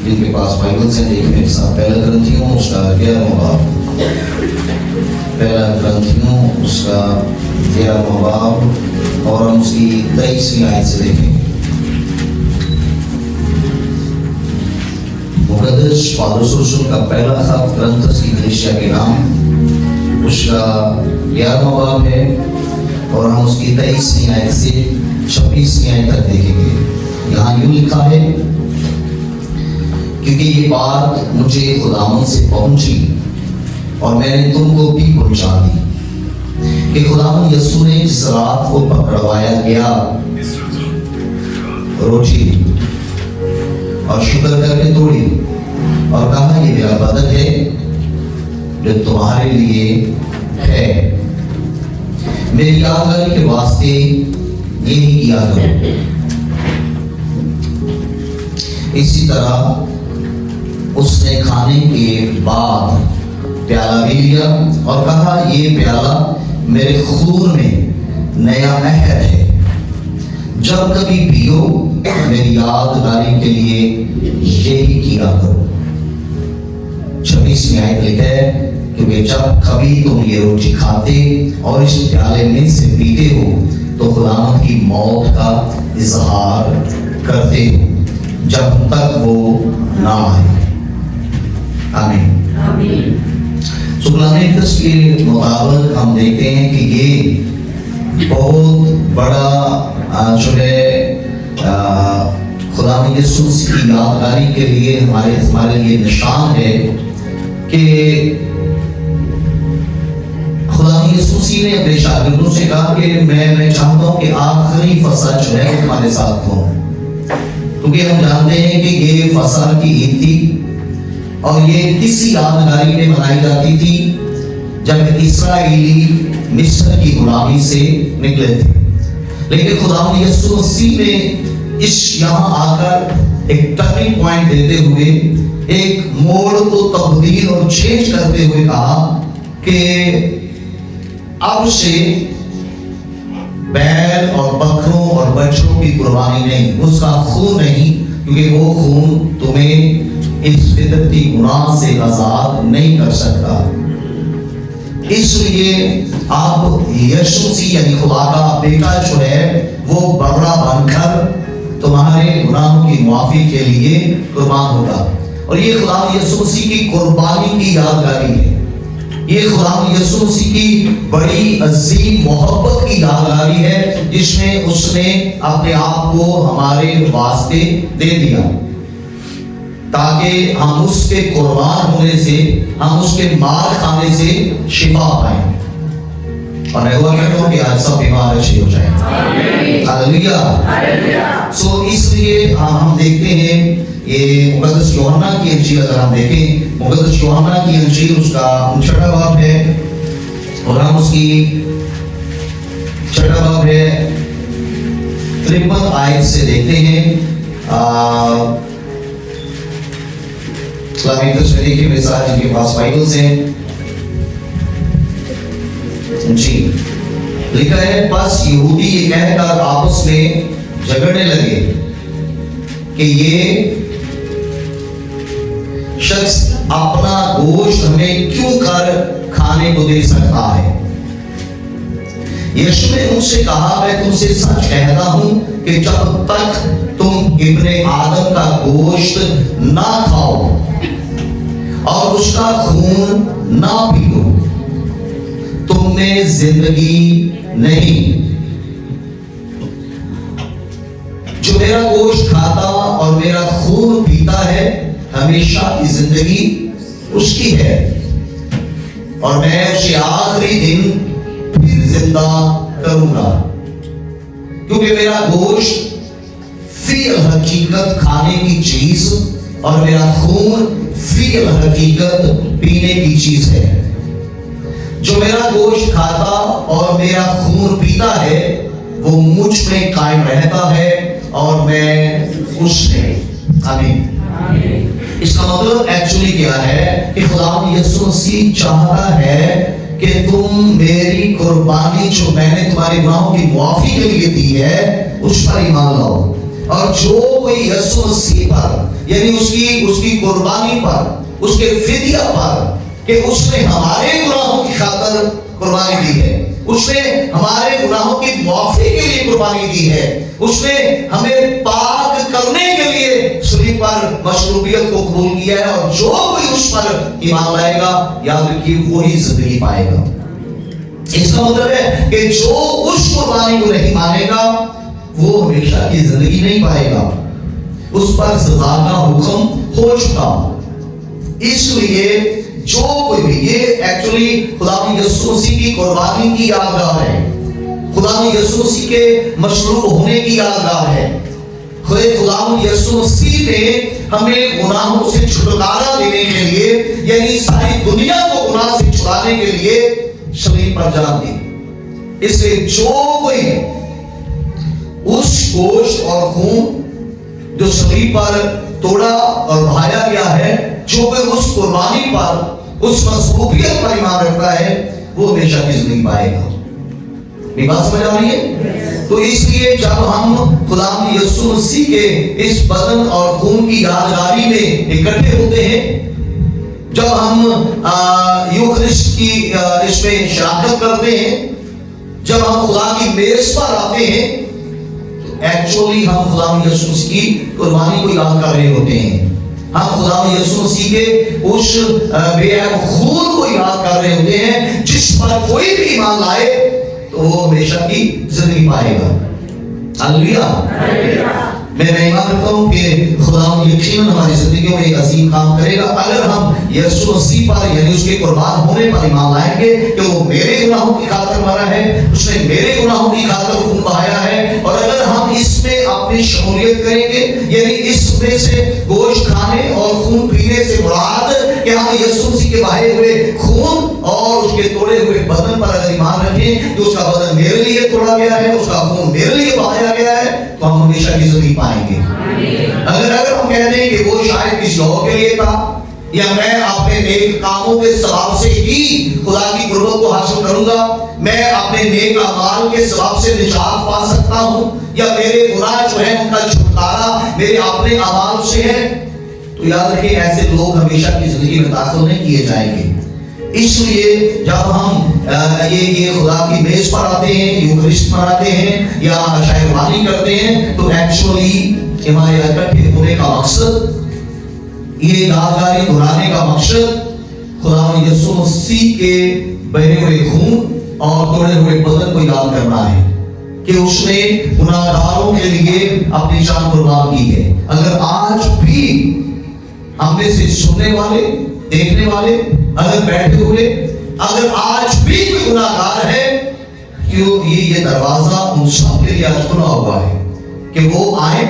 جن کے پاس بائبل سے دیکھیں میرے ساتھ پہلا کرنتھیوں اس کا 11واں باب، پہلا کرنتھیوں اس کا 11واں باب اور ہم اس کی 23ویں آیت سے دیکھیں۔ مقدس پالوس رسول کا پہلا خط کرنتھس کی کلیسیا کے نام، اس کا 11واں باب ہے اور ہم اس کی 23ویں آیت سے 26ویں آیت تک دیکھیں گے۔ یہاں یوں لکھا ہے، کیونکہ یہ بات مجھے خداوند سے پہنچی اور میں نے تم کو بھی پہنچا دی کہ خداوند یسوع نے جس رات کو پکڑوایا گیا روٹی لی اور شکر کر کے توڑی اور کہا یہ میرا بدن ہے جو تمہارے لیے ہے، میری یادگاری کے واسطے یہی کیا کرو۔ اسی طرح اس نے کھانے کے بعد پیالہ بھی لیا اور کہا یہ پیالہ میرے خون میں نیا عہد ہے، جب کبھی پیو میری یادگاری کے لیے یہی کیا کرو۔ 26ویں آیت لکھا ہے، کیونکہ جب کبھی تم یہ روٹی کھاتے اور اس پیالے میں سے پیتے ہو تو خداوند کی موت کا اظہار کرتے ہو جب تک وہ نہ آئے۔ آمین۔ کلام اقدس کے مطابق ہم دیکھتے ہیں کہ یہ بہت بڑا جو ہے خدا یسوع کی یادگاری کے لیے ہمارے لیے نشان ہے کہ خدا یسوع نے اپنے شاگردوں سے کہا کہ میں چاہتا ہوں کہ آخری فصح جو ہے تمہارے ساتھ ہو، کیونکہ ہم جانتے ہیں کہ یہ فصح کی عید تھی اور یہ کسی یادگاری میں منائی جاتی تھی جب اسرائیلی مصر کی غلامی سے نکلے تھے، لیکن خدا یسوع مسیح نے یہاں آ کر ایک ٹرننگ پوائنٹ دیتے ہوئے ایک موڑ کو تبدیل اور چینج کرتے ہوئے کہا کہ اب سے بیل اور بکروں اور بچوں کی قربانی نہیں، اس کا خون نہیں، کیونکہ وہ خون تمہیں اس فطرتی گناہ سے آزاد نہیں کر سکتا۔ اس لیے آپ یسوع مسیح یعنی خدا کا بیٹا جو ہے وہ بکرا بن کر تمہارے گناہوں کی معافی کے لیے قربان ہوگا، اور یہ خدا یسوع مسیح کی قربانی کی یادگاری ہے، یہ خدا یسوع مسیح کی بڑی عظیم محبت کی یادگاری ہے جس میں اس نے اپنے آپ کو ہمارے واسطے دے دیا تاکہ ہم اس کے قربان ہونے سے، ہم اس کے مار کھانے سے شفا پائیں۔ اور میں دعا کرتا ہوں کہ آج سب بیمار اچھے ہو جائیں۔ ہاللیلویا۔ سو اس لیے ہم دیکھتے ہیں یہ مقدس یوحنا کی انجیل، اگر ہم دیکھیں مقدس یوحنا کی انجیل اس کا 6واں باب ہے اور ہم اس کی 6واں باب ہے 53 آیت سے دیکھتے ہیں۔ اسلامی تصویری کے میرے ساتھ جن کے پاس بائبلز ہیں، جی لکھا ہے، پس یہودی یہ کہہ کر آپس میں جھگڑنے لگے کہ یہ شخص اپنا گوشت ہمیں کیوں کر کھانے کو دے سکتا ہے؟ یسوع نے ان سے کہا، میں تم سے سچ کہتا ہوں کہ جب تک تم ابن آدم کا گوشت نہ کھاؤ اور اس کا خون نہ پیو تم میں زندگی نہیں۔ جو میرا گوشت کھاتا اور میرا خون پیتا ہے ہمیشہ کی زندگی اس کی ہے، اور میں اسے آخری دن پھر زندہ کروں گا، کیونکہ میرا گوشت فی الحقیقت کھانے کی چیز اور میرا خون فی الحقیقت پینے کی چیز ہے۔ جو میرا گوشت کھاتا اور میرا خون پیتا ہے وہ مجھ میں قائم رہتا ہے اور میں اس میں۔ آمین۔ اس کا مطلب ایکچولی کیا ہے کہ خدا یسوع مسیح چاہتا ہے کہ تم میری قربانی جو میں نے تمہارے گناہوں کی معافی کے لیے دی ہے اس پر ایمان لاؤ، اور جو کوئی یسوع مسیح پر یعنی اس قربانی پر، اس کے فدیہ پر، کہ اس نے ہمارے گناہوں کی خاطر قربانی دی ہے، اس نے ہمارے گناہوں کی معافی کے لیے قربانی دی ہے، اس نے ہمیں پاک کرنے کے لیے صلیب پر مشروبیت کو قبول کیا ہے، اور جو کوئی اس پر ایمان لائے گا یاد رکھیے وہی زندگی پائے گا۔ اس کا مطلب ہے کہ جو اس قربانی کو نہیں مانے گا وہ ہمیشہ کی زندگی نہیں پائے گا، اس پر سزا کا حکم ہو چکا۔ اس لیے جو کوئی بھی، یہ ایکچولی خداوند یسوع مسیح کی قربانی کی یادگار ہے، خداوند یسوع مسیح کے مصلوب ہونے کی یادگار ہے۔ خداوند یسوع مسیح نے ہمیں گناہوں سے چھٹکارا دینے کے لیے، یعنی ساری دنیا کو گناہ سے چھڑانے کے لیے صلیب پر جان دی۔ اس لیے جو کوئی اس گوشت اور خون جو صلیب پر توڑا اور بہایا گیا ہے، جو کوئی اس قربانی پر، اس مصلوبیت پر ایمان رکھتا ہے، وہ ہمیشہ کی زندگی پائے گا۔ میری بات سمجھ آ رہی ہے؟ تو اس لیے جب ہم خداوند یسوع مسیح کے اس بدن اور خون کی یادگاری میں اکٹھے ہوتے ہیں، جب ہم یوخرسٹ کی اس میں شراکت کرتے ہیں، جب ہم خدا کی میز پر آتے ہیں، تو ایکچولی ہم خداوند یسوع مسیح کی قربانی کو یاد کر رہے ہوتے ہیں، ہم خداوند یسوع مسیح کے اس بے عیب خون کو یاد کر رہے ہوتے ہیں، جس پر کوئی بھی ایمان لائے تو وہ ہمیشہ کی زندگی پائے گا۔ ہلیلویہ۔ میں ایمان رکھتا ہوں کہ خداوند یقیناً ہماری زندگیوں میں ایک عظیم کام کرے گا اگر ہم یسوع مسیح پر، یعنی اس کے قربان ہونے پر ایمان لائیں گے کہ وہ میرے گناہوں کی خاطر مرا ہے، اس نے میرے گناہوں کی خاطر خون بہایا ہے، اور اگر ہم اس میں اپنی شمولیت کریں گے، یعنی اس میں سے گوشت کھانے اور خون پینے سے مراد کہ ہم یسوع مسیح کے بہائے ہوئے خون اور اس کے توڑے ہوئے بدن پر اگر ایمان رکھیں کہ اس کا بدن میرے لیے توڑا گیا ہے، اس کا خون میرے لیے بہایا گیا ہے، تو ہم ہمیشہ کی زندگی پائیں گے۔ اگر ہم کہتے ہیں کہ وہ شاید کسی اور کے لیے تھا، یا میں اپنے نیک کاموں کے ثواب سے ہی خدا کی قربت کو حاصل کروں گا، میں اپنے نیک اعمال کے ثواب سے نجات پا سکتا ہوں، یا میرے گناہ جو ہے ان کا چھٹکارا میرے اپنے اعمال سے ہے، تو یاد رکھیں ایسے لوگ ہمیشہ کی زندگی میں داخل نہیں کیے جائیں گے۔ اس لیے جب ہم یہ خدا کی میز پر آتے ہیں، یوکرسٹ پر آتے ہیں یا شاہروانی کرتے ہیں، تو ایکچولی ہمارے اکٹھے ہونے کا مقصد، یہ یادگاری دہرانے کا مقصد خداوند یسوع مسیح کے بہے ہوئے خون اور توڑے ہوئے بدن کو یاد کرنا ہے کہ اس نے گناہگاروں کے لیے اپنی جان قربان کی ہے۔ اگر آج بھی ہم میں سے سننے والے، دیکھنے والے، اگر بیٹھے ہوئے، اگر آج بھی کوئی گناہگار ہے، یہ دروازہ ان سب کے لیے آج کھلا ہوا ہے کہ وہ آئے،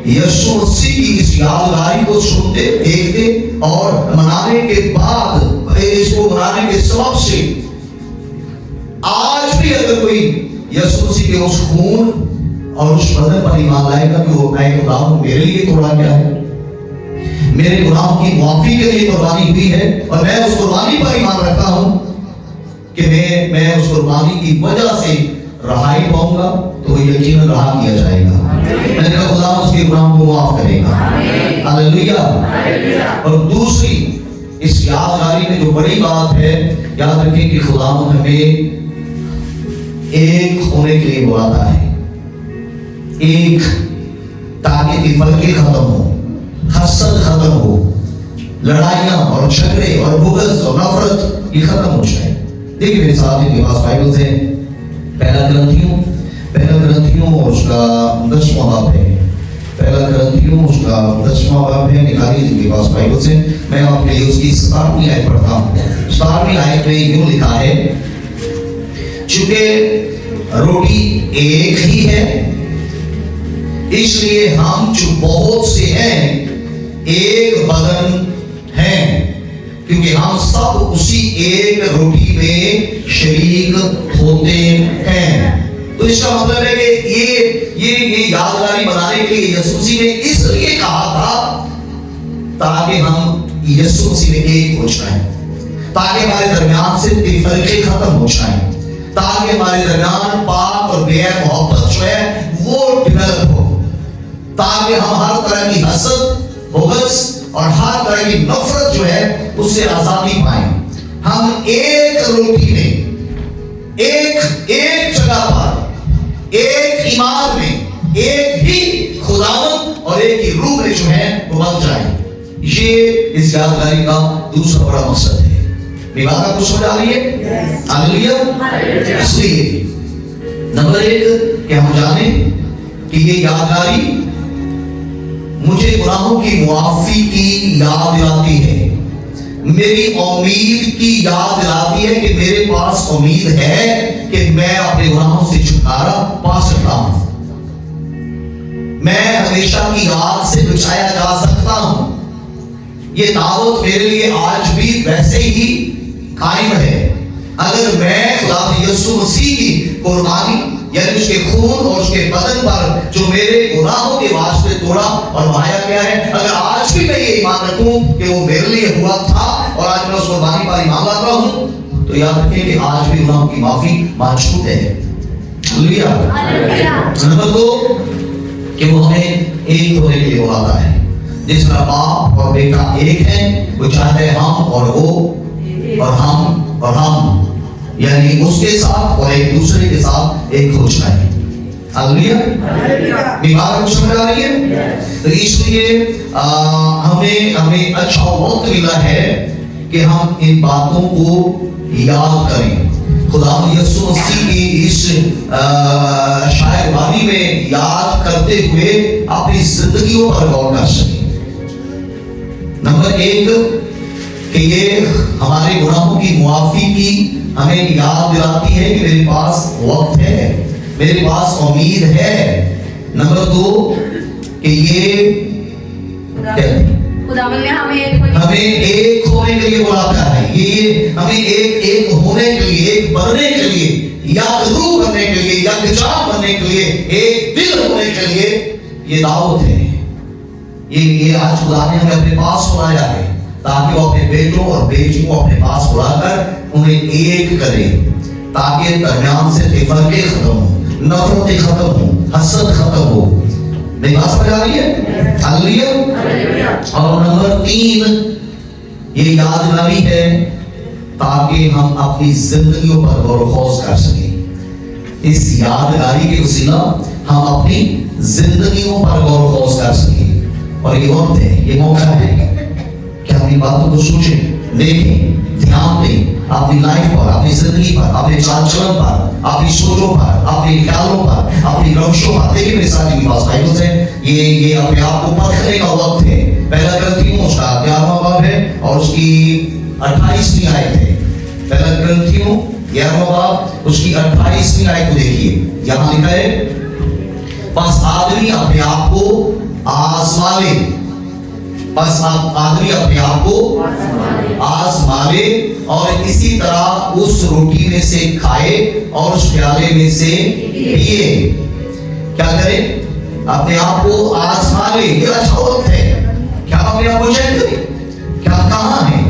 یسوع مسیح کی اس یادگاری کو سنتے، دیکھتے اور منانے کے بعد، اس کو منانے کے سبب سے آج بھی اگر کوئی یسوع مسیح کے اس خون اور اس بدن پر ایمان لائے گا کہ وہ اے خداوند میرے لیے توڑا گیا ہے، میرے گناہوں کی معافی کے لیے قربانی ہوئی ہے، اور میں اس قربانی پر ایمان رکھتا ہوں کہ میں اس قربانی کی وجہ سے رہائی پاؤں گا، تو وہ یقیناً رہا کیا جائے گا۔ میں نے کہا خدا اس کے گناہوں کو معاف کرے گا۔ ہلیلویہ۔ اور دوسری اس یادگاری میں جو بڑی بات ہے، یاد رکھیں کہ خدا ہمیں ایک ہونے کے لیے بلاتا ہے، ایک، تاکہ تفرقے ختم ہو، حسد ختم ہو، لڑائیاں اور جھگڑے اور بغض اور نفرت یہ ختم ہو جائے۔ دیکھیں میرے ساتھ کے پاس بائبل سے پہلا گرنتھیوں اس کا 10واں باب ہے، پہلا گرنتھیوں اس کا 10واں باب ہے، نکالیے جن کے پاس بائبل سے، میں آپ کے لیے اس کی 17ویں آیت پڑھتا ہوں۔ 17ویں آیت میں یوں لکھا ہے، چونکہ روٹی ایک ہی ہے، اس لیے ہم جو بہت سے ہیں ایک بدن ہیں، کیونکہ ہم سب اسی ایک روٹی میں شریک ہوتے ہیں۔ تو اس کا مطلب ہے کہ یہ یادگاری بنانے کے لیے یسوع مسیح نے اس لیے کہا تھا تاکہ ہم یسوع مسیح میں ایک ہو جائیں، تاکہ ہمارے درمیان سے تفرقے ختم ہو جائیں، تاکہ ہمارے درمیان پاک اور بے عیب محبت جو ہے وہ ڈیولپ ہو، تاکہ ہم ہر طرح کی حسد، بغض اور ہر طرح کی نفرت جو ہے اس سے آزادی پائیں. ہم ایک روٹی میں، ایک جگہ پر، ایک ایمان میں، ایک ہی خداوند اور ایک ہی روح میں جو ہے وہ بن جائیں. یہ اس یادگاری کا دوسرا بڑا مقصد ہے. میری بات آپ کو سمجھ آ رہی ہے؟ ہاللیلویہ. اس لیے نمبر ایک کہ ہم جانیں کہ یہ یادگاری مجھے گناہوں کی معافی کی یاد دلاتی ہے، میری امید کی یاد دلاتی ہے کہ میرے پاس امید ہے کہ میں اپنے گناہوں سے چھٹکارا پا سکتا ہوں، میں ہمیشہ کی آگ سے بچایا جا سکتا ہوں. یہ دعوت میرے لیے آج بھی ویسے ہی قائم ہے. اگر میں خدا یسوع مسیح کی قربانی یعنی اس کے خون اور اس کے بدن پر جو میرے گناہوں کے واسطے توڑا اور بہایا گیا ہے، اگر آج بھی میں یہ ایمان رکھوں کہ وہ میرے لیے ہوا تھا اور آج میں اس قربانی پر ایمان لاتا ہوں، تو یاد رکھیں کہ آج بھی گناہوں کی معافی موجود ہے. نمبر دو کہ وہ ہمیں ایک ہونے کے لیے بلاتا ہے. جس طرح باپ اور بیٹا ایک ہیں، وہ چاہتے ہیں ہم اور وہ اور ہم یعنی اس کے ساتھ اور ایک دوسرے کے ساتھ ایک ہو جائیں. ہاللیلویہ. میری بات کو سمجھ آ رہی ہے؟ تو اس لیے ہمیں اچھا وقت ملا ہے کہ ہم ان باتوں کو یاد کریں. خدا یسوع مسیح کی اس شاعر بانی میں یاد کرتے ہوئے اپنی زندگیوں پر غور کر سکیں. نمبر ایک کہ یہ ہمارے گناہوں کی معافی کی ہمیں یاد دلاتی ہے کہ میرے پاس وقت ہے، میرے پاس امید ہے. نمبر دو کہ یہ خداوند نے ہمیں ایک ہونے کے لیے بلاتا ہے. یہ ہمیں ایک ہونے کے لیے، ایک بننے کے لیے، یک روح بننے کے لیے، یکجا بننے کے لیے، ایک دل ہونے کے لیے یہ دعوت ہے. یہ آج خدا نے ہمیں اپنے پاس بلایا ہے تاکہ وہ اپنے بیٹوں اور بیٹیوں کو اپنے پاس بلا کر انہیں ایک کرے، تاکہ درمیان سے تفرقے ختم ہوں، نفرتیں ختم ہوں، حسد ختم ہو. میری بات سمجھ آ رہی ہے؟ ہاللیلویہ. اور نمبر تین یہ یاد دلائی ہے تاکہ ہم اپنی زندگیوں پر غور و خوض کر سکیں. اس یادگاری کے وسیلہ ہم اپنی زندگیوں پر غور و خوض کر سکیں. اور یہ وقت ہے، یہ موقع ہے کہ اپنی باتوں کو سوچیں، دیکھیں، دھیان دیں اپنی لائف پر، اپنی زندگی پر، اپنے چال چلن پر، اپنی سوچوں پر، اپنے خیالوں پر، اپنی روشوں پر. دیکھیں میرے ساتھ کی بات بائبل سے یہ اپنے آپ کو پرکھنے کا وقت ہے. پہلا کرنتھیوں اس کا 11واں باب ہے اور اس کی 28ویں آیت ہے. پہلا کرنتھیوں 11واں باب اس کی 28ویں آیت کو دیکھیے. یہاں لکھا ہے بس آدمی اپنے آپ کو آزما لے، بس آدمی اپنے آپ کو آزما لے اور اسی طرح اس روٹی میں سے کھائے اور اس پیالے میں سے پیے. کیا کرے؟ اپنے آپ کو آزما لے. یہ اچھا وقت ہے کیا اپنے آپ کو چیک کرے کیا کہاں ہے،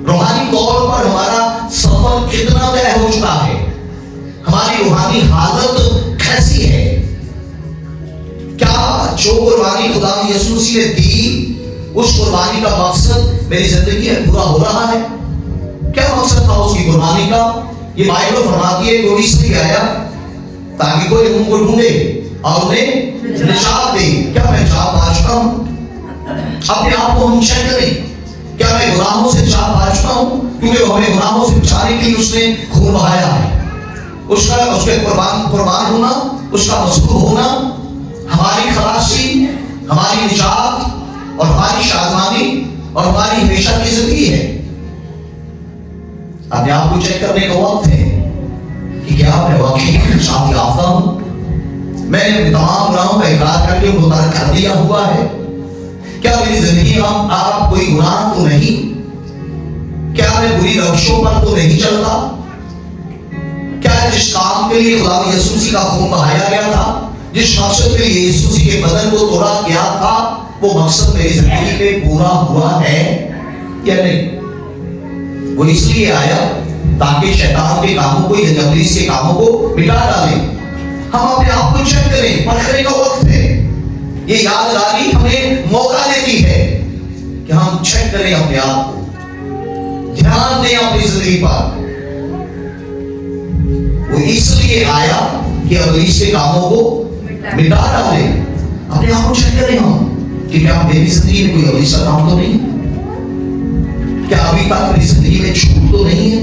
روحانی طور پر ہمارا سفر کتنا طے ہو چکا ہے، ہماری روحانی حالت کیسی ہے. کیا جو قربانی خدا یسوع مسیح نے دی اس قربانی کا مقصد میری زندگی میں پورا ہو رہا ہے؟ کیا مقصد تھا اس کی قربانی کا؟ یہ بائبل فرماتی ہے کہ وہ اس لیے آیا تاکہ کوئی ان کو ڈھونڈے اور انہیں نجات دے. کیا میں نجات پا چکا ہوں؟ اپنے آپ کو ہم چیک کریں، کیا میں گناہوں سے نجات پا چکا ہوں؟ کیونکہ وہ ہمیں گناہوں سے بچانے کے لیے اس نے خون بہایا ہے. اس کے قربان ہونا، اس کا مذبوح ہونا ہماری خلاصی، ہماری نجات اور ہماری شادمانی اور ہماری ہمیشہ کی زندگی ہے. اپنے آپ کو چیک کرنے کا وقت ہے کہ کیا میں واقعی نجات یافتہ ہوں؟ میں نے تمام گناہوں کا اقرار کر کے ان کو ترک کر دیا ہوا ہے؟ کیا میری زندگی میں آپ کوئی گناہ تو نہیں؟ کیا میں بری روشوں پر تو نہیں چلتا؟ کیا جس کام کے لیے خدا یسوع مسیح کا خون بہایا گیا تھا، جس مقصد کے لیے یسوع مسیح کے بدن کو توڑا گیا تھا، وہ مقصد میری زندگی میں پورا ہوا ہے یا نہیں؟ وہ اس لیے آیا تاکہ شیطان کے کاموں کو یا ابلیس کے کاموں کو مٹا ڈالے. ہم اپنے آپ کو چیک کریں، پرکھنے کا وقت ہے. یہ یادگاری ہمیں موقع دیتی ہے کہ ہم چیک کریں اپنے آپ کو, دھیان دیں اپنی زندگی پر. وہ اس لیے آیا کہ ابلیس کے کاموں کو مٹا ڈالے. اپنے آپ کو چیک کریں ہم کہ کیا میری زندگی میں کوئی ابلیس کا کام تو نہیں, کیا ابھی تک میری زندگی میں جھوٹ تو نہیں ہے,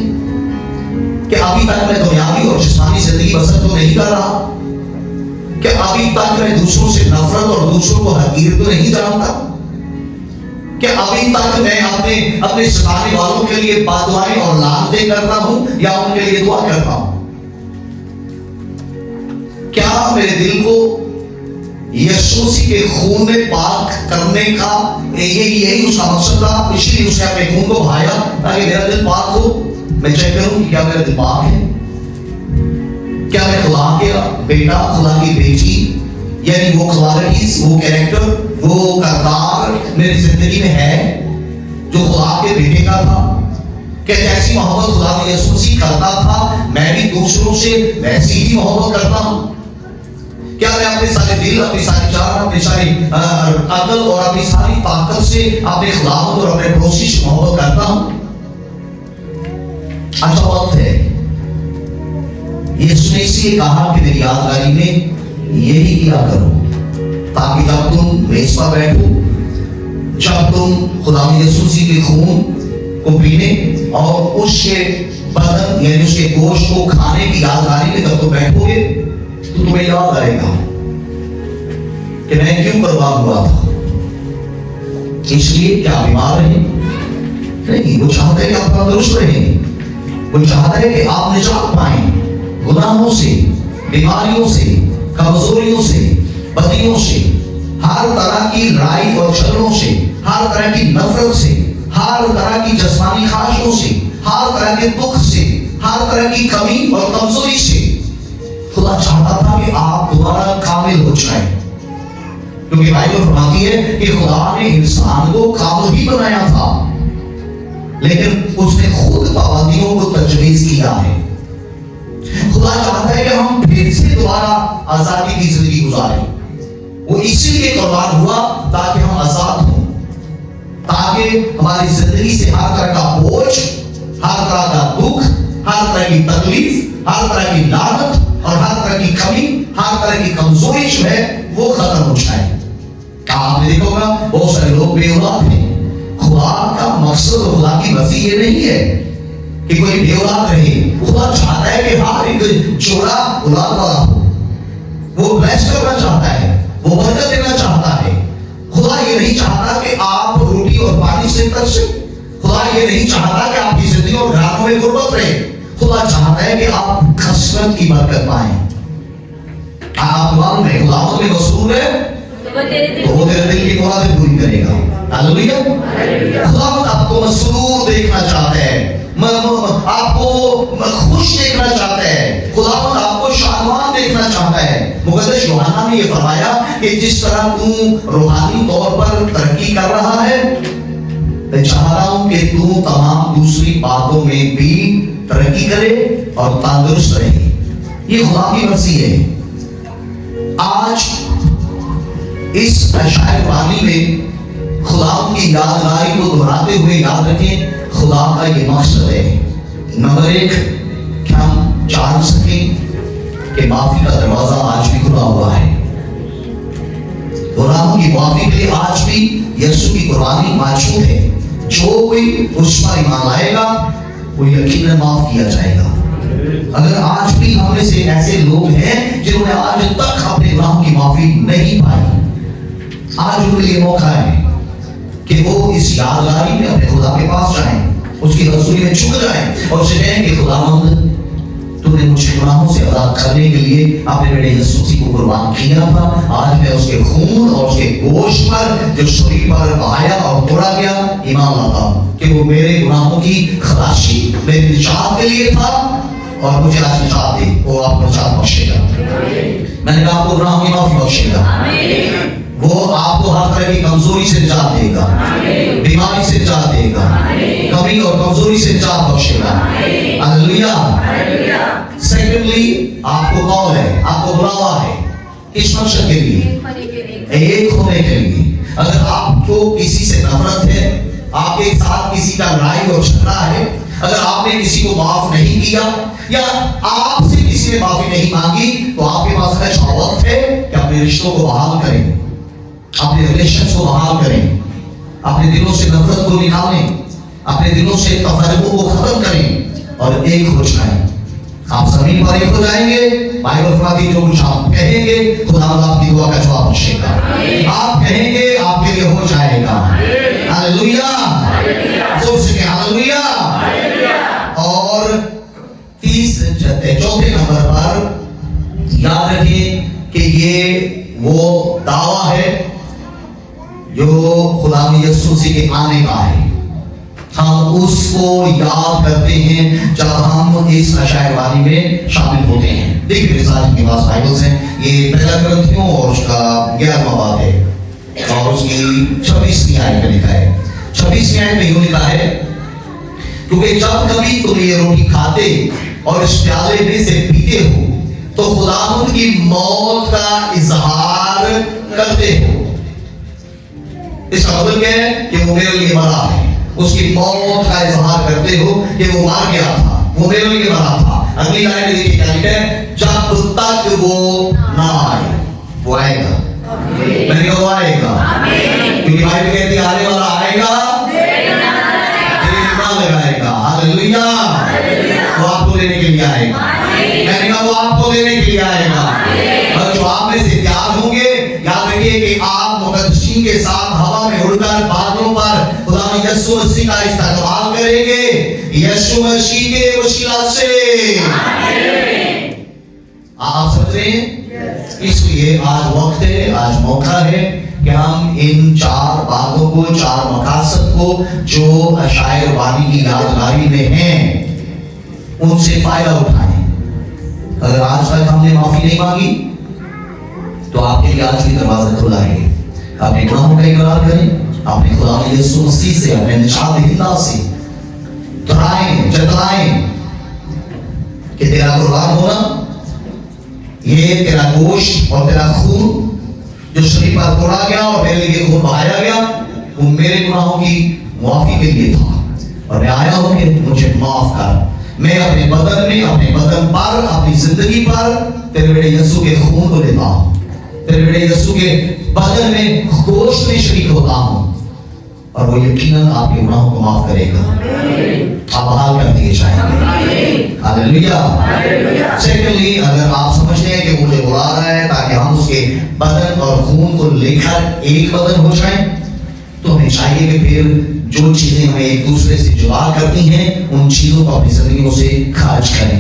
کیا ابھی تک میں دنیاوی اور جسمانی زندگی بسر تو نہیں کر رہا, کیا ابھی تک میں دوسروں سے نفرت اور دوسروں کو حقیر تو نہیں جانتا, کیا ابھی تک میں اپنے ستانے والوں کے لیے بد-دعائیں اور لعنتیں کرتا ہوں یا ان کے لیے دعا کرتا ہوں. کیا میرے دل کو یسوع مسیح کے خون میں پاک کرنے کا یہی اس کا مقصد تھا, اس لیے اس نے اپنے خون کو بہایا تاکہ میرا دل پاک ہو. میں چیک کروں کہ کیا میرا دل پاک ہے, کیا میں خدا کا بیٹا, خدا کی بیٹی, یعنی وہ کوالٹیز, وہ کیریکٹر, وہ کردار میری زندگی میں ہے جو خدا کے بیٹے کا تھا. کہ جیسی محبت خدا نے یسوع مسیح کرتا تھا میں بھی دوسروں سے ویسی ہی محبت کرتا ہوں. کیا میں اپنے سارے دل, اپنی ساری جان, اپنی ساری عقل اور اپنی ساری طاقت سے اپنے خداوند اور اپنے پڑوسی سے محبت کرتا ہوں. اچھا وقت ہے, یسوع نے اس لیے کہا کہ میری یادگاری میں یہی کیا کرو تاکہ جب تم میز پر بیٹھو, جب تم خدا یسوع مسیح کے خون کو پینے اور اس کے بدن یعنی اس کے گوشت کو کھانے کی یادگاری میں جب تم بیٹھو گے تو تمہیں یاد آئے گا کہ میں کیوں قربان ہوا تھا. اس لیے کیا بیمار رہیں نہیں, وہ چاہتا ہے کہ آپ تندرست رہیں, وہ چاہتا ہے کہ آپ نجات پائیں گناہوں سے, بیماریوں سے, کمزوریوں سے, بدیوں سے, ہر طرح کی رائی اور چلوں سے, ہر طرح کی نفرت سے, ہر طرح کی جسمانی خواہشوں سے, ہر طرح کے دکھ سے, ہر طرح کی کمی اور کمزوری سے. خدا چاہتا تھا کہ آپ دوبارہ کامل ہو جائیں, کیونکہ بائبل فرماتی ہے کہ خدا نے انسان کو کامل ہی بنایا تھا لیکن اس نے خود پابندیوں کو تجویز کیا ہے. خدا چاہتا ہے کہ ہم پھر سے دوبارہ آزادی کی زندگی گزاریں. وہ اسی لیے قربان ہوا تاکہ ہم آزاد ہوں, تاکہ ہماری زندگی سے ہر طرح کا بوجھ, ہر طرح کا دکھ, ہر طرح کی تکلیف, ہر طرح کی لعنت اور ہر طرح کی کمی, ہر طرح کی کمزوری جو ہے وہ ختم ہو جائے. آپ نے دیکھو گا بہت سارے لوگ بے اولاد ہیں. خدا کا مقصد اور خدا کی مرضی یہ نہیں ہے کہ کوئی بے اولاد رہے. خدا چاہتا ہے کہ ہر ایک جوڑا اولاد والا ہو. وہ بلیس کرنا چاہتا ہے, وہ برکت دینا چاہتا ہے. خدا یہ نہیں چاہتا کہ آپ روٹی اور پانی سے ترسیں. خدا یہ نہیں چاہتا کہ آپ کی زندگی اور گھروں میں غربت رہے. خدا چاہتا ہے کہ آپ کثرت کی برکت پائیں. آپ معلوم ہے خداوند میں مسرور ہے تو وہ تیرے دل کی مرادیں پوری کرے گا. ہاللیلویا. خداوند آپ کو مسرور دیکھنا چاہتا ہے, آپ کو خوش دیکھنا چاہتا ہے. خداوند آپ کو شادمان دیکھنا چاہتا ہے. مقدس یوحنا نے یہ فرمایا کہ جس طرح تو روحانی طور پر ترقی کر رہا ہے میں چاہ رہا ہوں کہ تو تمام دوسری باتوں میں بھی ترقی کرے اور تندرست رہے. یہ خدا کی مرضی ہے. آج اس اشعیا بانی میں خدا کی یادگاری کو دہراتے ہوئے یاد رکھیں خدا کا یہ مقصد ہے. نمبر 1 کہ ہم جان سکیں کہ معافی کا دروازہ آج بھی کھلا ہوا ہے. گناہوں کی معافی کے لیے آج بھی یسوع کی قربانی موجود ہے. جو کوئی اس پر ایمان لائے گا وہ یقیناً معاف کیا جائے گا. اگر آج بھی ہم میں سے ایسے لوگ ہیں جنہوں نے آج تک اپنے گناہوں کی معافی نہیں پائی, آج ان کے لیے موقع ہے کہ وہ اس یادگاری میں اپنے خدا کے پاس جائیں, اس کی حضوری میں جھک جائیں اور اسے کہیں کہ خداوند تو نے مجھے گناہوں سے آزاد کرنے کے لیے اپنے بیٹے یسوع مسیح کو قربان کیا تھا. آج میں اس کے خون اور اس کے گوشت پر جو صلیب پر بہایا اور توڑا گیا ایمان لاتا ہوں کہ وہ میرے گناہوں کی خلاصی میری نجات کے لیے تھا اور مجھے آج نجات دے. وہ آپ کو نجات بخشے گا. میں نے کہا آپ کو گناہوں کی معافی بخشے گا. وہ آپ کو ہر طرح کی کمزوری سے نجات دے گا, بیماری سے نجات دے گا, کمی اور کمزوری سے نجات بخشے گا. ہاللیلویا. سیکنڈلی آپ کو کال ہے, آپ کو بلاوا ہے اس مقصد کے لیے, ایک ہونے کے لیے. اگر آپ کو کسی سے نفرت ہے, آپ کے ساتھ کسی کا لڑائی اور جھگڑا ہے, اگر آپ نے کسی کو معاف نہیں کیا یا آپ سے کسی نے معافی نہیں مانگی, تو آپ کے پاس ایسا وقت ہے کہ اپنے رشتوں کو بحال کریں, اپنے ریلیشنز کو بحال کریں, اپنے دلوں سے نفرت کو نکالیں, اپنے دلوں سے تفرقوں کو ختم کریں اور ایک ہو جائیں. آپ زمین پر ایک ہو جائیں گے. بائبل فرماتی جو کچھ آپ کہیں گے خدا آپ کی دعا کا جواب دے گا. آپ کہیں گے آپ کے لیے ہو جائے گا. ہاللویا, زور سے کہیں ہاللویا. اور چوتھے نمبر پر یاد رکھیں کہ یہ وہ دعویٰ ہے جو خدا یسوع مسیح کے آنے کا ہے. ہم اس کو یاد کرتے ہیں جب ہم اس عشائر بانی میں شامل ہوتے ہیں. دیکھیے مثال کے پاس بائبلز ہیں, یہ پہلا کرنتھیوں اور اس کا 11واں باب ہے اور اس کی 26ویں آیت میں لکھا ہے. 26ویں آیت میں یوں لکھا ہے, کیونکہ جب کبھی تم یہ روٹی کھاتے اور اس پیالے میں سے پیتے ہو تو خداوند کی موت کا اظہار کرتے ہو. اس کا مطلب کیا ہے کہ وہ میرے لیے مرا ہے, اس کی موت کا اظہار کرتے ہو کہ وہ مار گیا تھا, وہ میرے لیے مرا تھا. اگلی لائن میں دیکھیے کیا لکھا ہے, جب تک وہ نہ آئے. وہ آئے گا, میں نے کہا وہ آئے گا, کیونکہ بائبل کہتی ہے آنے والا آئے گا, دیر نہ لگائے گا. ہاللویا, وہ آپ کو لینے کے لیے آئے گا. میں نے کہا وہ آپ کو لینے کے لیے آئے گا. اور جو آپ میں سے تیار ہوں گے, یاد رکھیے کہ آپ مقدسین کے ساتھ ہوا میں اڑ کر بادلوں پر خدا یسوع مسیح کا استقبال کریں گے, یسوع مسیح کے وسیلہ سے. آپ سمجھ رہے ہیں؟ اس لیے آج وقت ہے, آج موقع ہے کہ ہم ان 4 باتوں کو, 4 مقاصد کو جو عشائر بانی کی یادگاری میں ہیں ان سے فائدہ اٹھائیں. اگر آج تک ہم نے معافی نہیں مانگی تو آپ کے لیے آج بھی دروازہ کھلا ہے. اپنے گناہوں کا اقرار کریں, اپنے خدا یسوع مسیح سے, اپنے نجات دہندہ سے دہرائیں, جتلائیں کہ تیرا قربان ہونا, یہ تیرا گوشت اور تیرا خون جو شریف پر توڑا گیا اور میرے لیے خون بہایا گیا, وہ میرے گناہوں کی معافی کے لیے تھا, اور میں آیا ہوں کہ مجھے معاف کر. میں اپنے بدن میں, اپنے بدن پر, اپنی زندگی پر تیرے بیٹے یسوع کے خون کو لیتا ہوں, تیرے بیٹے یسوع کے بدن میں گوشت میں شریک ہوتا ہوں, اور وہ یقیناً آپ کے گناہوں کو معاف کرے گا. آپ بحال کر دیے جائیں گے. ہاللویا. سیکنڈلی, اگر آپ سمجھتے ہیں کہ مجھے بلا رہا ہے تاکہ ہم اس کے بدن اور خون کو لے کر ایک بدن ہو جائیں, تو ہمیں چاہیے کہ پھر جو چیزیں ہمیں ایک دوسرے سے جدا کرتی ہیں ان چیزوں کو اپنی زندگیوں سے خارج کریں.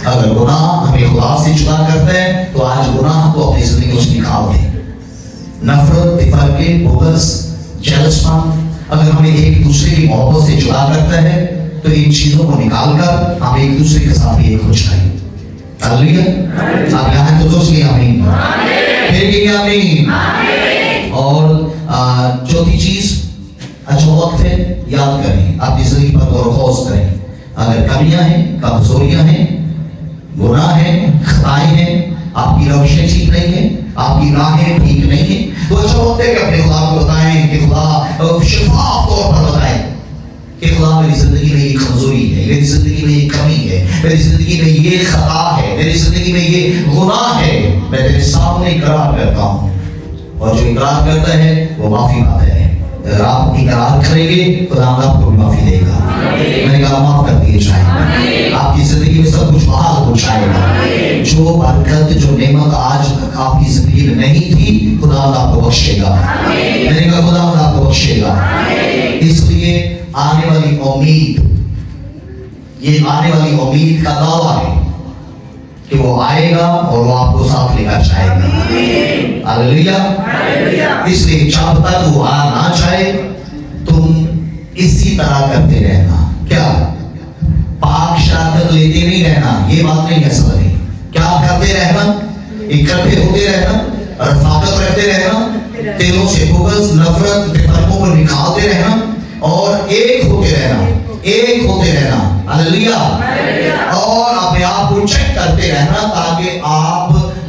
اگر گناہ ہمیں خدا سے جدا کرتا ہے تو آج گناہ کو اپنی زندگیوں سے نکال دیں. نفرت, تفرقے, بغض, جیلس پن اگر ہمیں ایک دوسرے کی محبت سے جدا کرتا ہے تو ان چیزوں کو نکال کر ہم ایک دوسرے کے ساتھ ایک ہو جائیں. ہاللویا. آپ یہاں تو دوست کی آمین, پھر کی آمین. اور چوتھی چیز, اچھا وقت ہے یاد کریں, اپنی زندگی پر غور و خوض کریں. اگر کمیاں ہیں, کمزوریاں ہیں, گناہ ہیں, خطائیں ہیں, آپ کی روشیں ٹھیک نہیں ہیں, آپ کی راہیں ٹھیک نہیں ہیں, تو اچھا وقت ہے کہ اپنے خدا کو بتائیں, کہ خدا شفاف طور پر بتائیں کہ خدا میری زندگی میں یہ کمزوری ہے, میری زندگی میں یہ کمی ہے, میری زندگی میں یہ خطا ہے, میری زندگی میں یہ گناہ ہے, میں تیرے سامنے اقرار کرتا ہوں. اور جو اقرار کرتا ہے وہ معافی مانگتا ہے. اگر آپ اقرار کریں گے خدا آپ کو بھی معافی دے گا. میں نے کہا معاف کر دیے جائیں, آپ کی زندگی میں سب کچھ بحال ہو جائے گا. جو برکت, جو نعمت آج تک آپ کی زندگی میں نہیں تھی, خدا آپ کو بخشے گا. میں نے کہا خدا آپ کو بخشے گا. اس لیے آنے والی امید, یہ آنے والی امید کا دعویٰ ہے کہ وہ آئے گا اور وہ آپ کو ساتھ لے کر جائے گا. ہاللویا. اس لیے جب تک وہ آ نہ جائے تم اسی طرح کرتے رہنا. کیا پاک شراکت لیتے نہیں رہنا, یہ بات نہیں ہے سمجھیں. کیا کرتے رہنا, اکٹھے ہوتے رہنا, رفاقت رہتے رہنا, دلوں سے بغض, نفرت, تفرقوں کو نکالتے رہنا اور ایک ہوتے رہنا, ایک ہوتے رہنا. ہاللویا. اور اپنے آپ کو چیک کرتے رہنا تاکہ آپ